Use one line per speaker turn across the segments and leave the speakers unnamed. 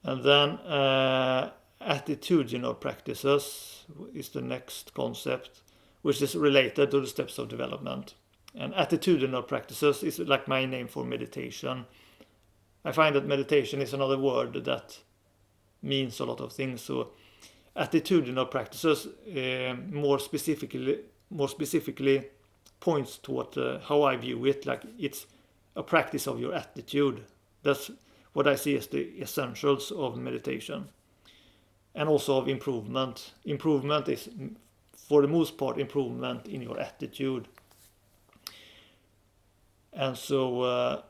And then attitudinal practices is the next concept, which is related to the steps of development. And attitudinal practices is like my name for meditation. I find that meditation is another word that means a lot of things. So attitudinal practices more specifically points toward how I view it. Like it's a practice of your attitude. That's what I see as the essentials of meditation, and also of improvement. Improvement is, for the most part, improvement in your attitude. And so,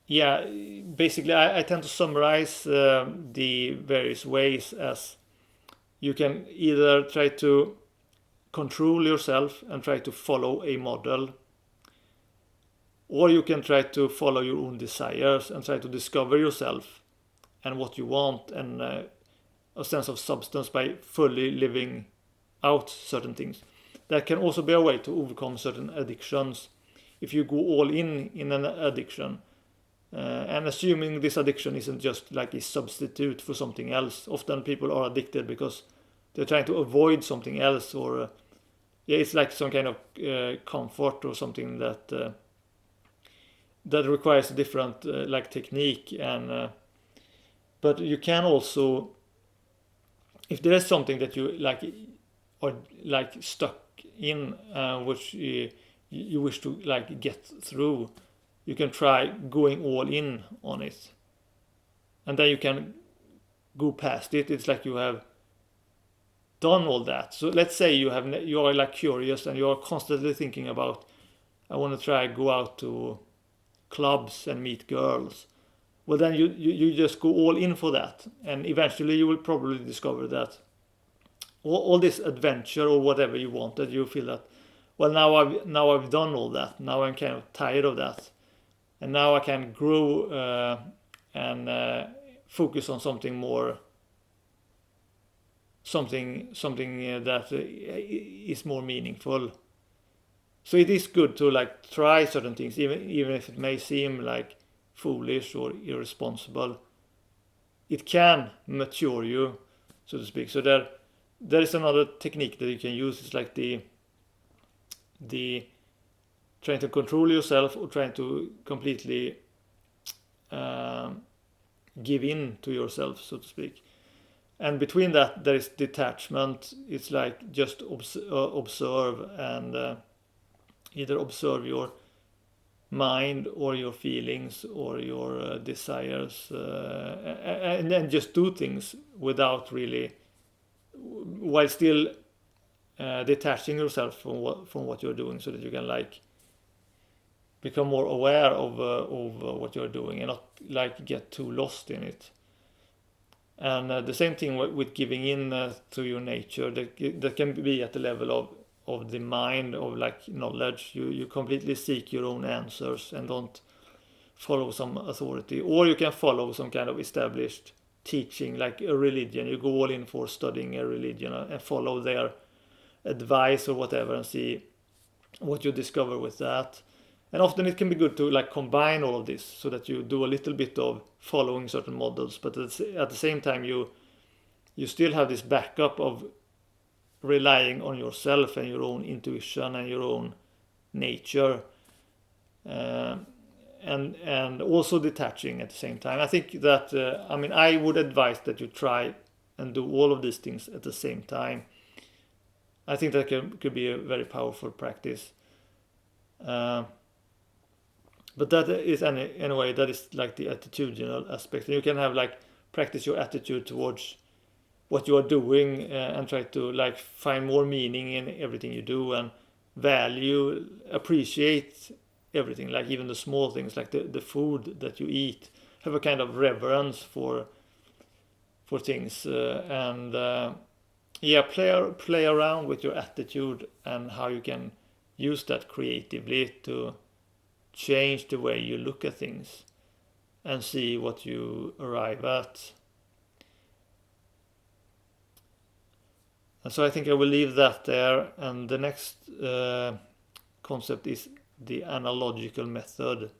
basically I tend to summarize the various ways as you can either try to control yourself and try to follow a model, or you can try to follow your own desires and try to discover yourself and what you want, and a sense of substance by fully living out certain things. That can also be a way to overcome certain addictions. If you go all in an addiction, and assuming this addiction isn't just like a substitute for something else. Often people are addicted because they're trying to avoid something else, or it's like some kind of comfort or something that requires a different like technique. And but you can also, if there is something that you like or like stuck in, which you wish to like get through, you can try going all in on it, and then you can go past it. It's like you have done all that. So let's say you are like curious and you are constantly thinking about, I want to try go out to clubs and meet girls. Well, then you just go all in for that, and eventually you will probably discover that all this adventure or whatever you wanted, you feel that, well, now I've done all that. Now I'm kind of tired of that, and now I can grow and focus on something more, something that is more meaningful. So it is good to like try certain things, even if it may seem like foolish or irresponsible. It can mature you, so to speak. So there is another technique that you can use. It's like the trying to control yourself or trying to completely give in to yourself, so to speak. And between that, there is detachment. It's like just observe and either observe your mind or your feelings or your desires, and then just do things without really, while still detaching yourself from what you're doing, so that you can like become more aware of what you're doing and not like get too lost in it. And the same thing with giving in to your nature. That can be at the level of the mind, of like knowledge. You completely seek your own answers and don't follow some authority, or you can follow some kind of established teaching, like a religion. You go all in for studying a religion and follow their advice or whatever, and see what you discover with that. And often it can be good to like combine all of this, so that you do a little bit of following certain models, but at the same time you still have this backup of relying on yourself and your own intuition and your own nature, and also detaching at the same time. I think that I would advise that you try and do all of these things at the same time. I think that could be a very powerful practice. But that is anyway, that is like the attitudinal aspect. And you can have like practice your attitude towards what you are doing, and try to like find more meaning in everything you do, and appreciate everything, like even the small things, like the food that you eat. Have a kind of reverence for things, and play around with your attitude and how you can use that creatively to change the way you look at things and see what you arrive at. And so I think I will leave that there. And the next concept is the analogical method.